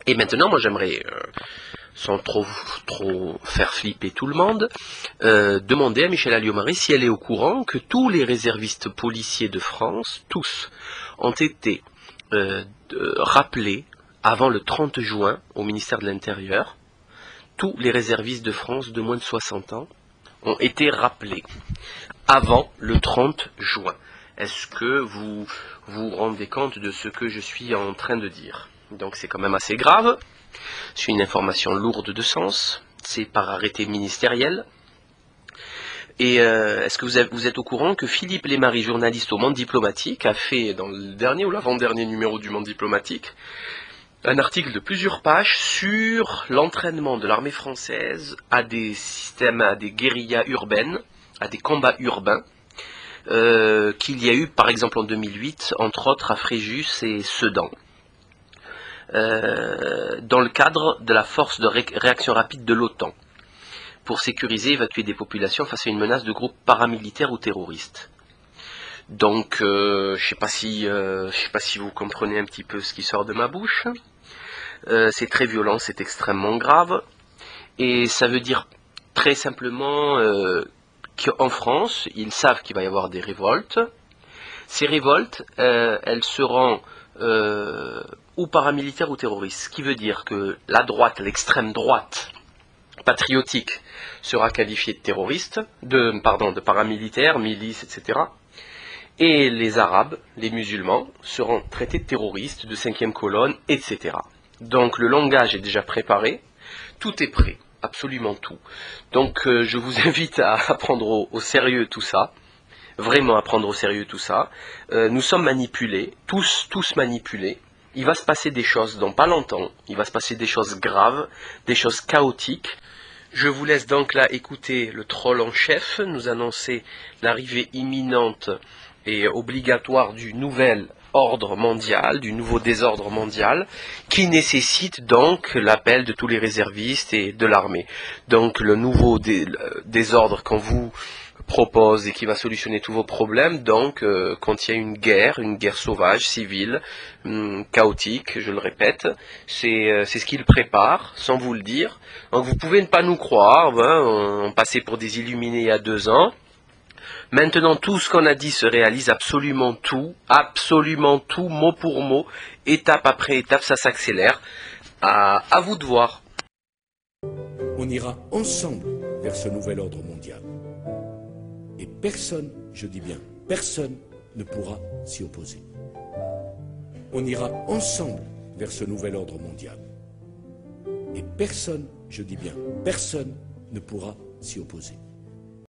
Et maintenant, moi j'aimerais, sans trop faire flipper tout le monde, demander à Michèle Alliot-Marie si elle est au courant que tous les réservistes policiers de France, tous, ont été rappelés avant le 30 juin au ministère de l'Intérieur. Tous les réservistes de France de moins de 60 ans ont été rappelés avant le 30 juin. Est-ce que vous vous rendez compte de ce que je suis en train de dire? Donc c'est quand même assez grave. C'est une information lourde de sens. C'est par arrêté ministériel. Et est-ce que vous êtes au courant que Philippe Lémarie, journaliste au Monde Diplomatique, a fait dans le dernier ou l'avant-dernier numéro du Monde Diplomatique un article de plusieurs pages sur l'entraînement de l'armée française à des systèmes, à des guérillas urbaines, à des combats urbains, qu'il y a eu par exemple en 2008, entre autres à Fréjus et Sedan, dans le cadre de la force de réaction rapide de l'OTAN, pour sécuriser et évacuer des populations face à une menace de groupes paramilitaires ou terroristes. Donc, je ne sais pas si vous comprenez un petit peu ce qui sort de ma bouche. C'est très violent, c'est extrêmement grave. Et ça veut dire très simplement qu'en France, ils savent qu'il va y avoir des révoltes. Ces révoltes, elles seront ou paramilitaires ou terroristes. Ce qui veut dire que la droite, l'extrême droite patriotique, sera qualifiée de terroriste, de paramilitaire, milice, etc. Et les Arabes, les musulmans, seront traités de terroristes, de cinquième colonne, etc. Donc le langage est déjà préparé, tout est prêt, absolument tout. Donc je vous invite à prendre au sérieux tout ça, vraiment à prendre au sérieux tout ça. Nous sommes manipulés, tous manipulés. Il va se passer des choses dans pas longtemps, il va se passer des choses graves, des choses chaotiques. Je vous laisse donc là écouter le troll en chef, nous annoncer l'arrivée imminente et obligatoire du nouvel ordre mondial, du nouveau désordre mondial, qui nécessite donc l'appel de tous les réservistes et de l'armée. Donc le nouveau désordre qu'on vous propose et qui va solutionner tous vos problèmes, donc quand il y a une guerre sauvage, civile, chaotique, je le répète, c'est ce qu'il prépare, sans vous le dire. Donc vous pouvez ne pas nous croire, on passait pour des illuminés il y a 2 ans. Maintenant, tout ce qu'on a dit se réalise, absolument tout, mot pour mot, étape après étape, ça s'accélère. À vous de voir. On ira ensemble vers ce nouvel ordre mondial. Et personne, je dis bien, personne ne pourra s'y opposer. On ira ensemble vers ce nouvel ordre mondial. Et personne, je dis bien, personne ne pourra s'y opposer.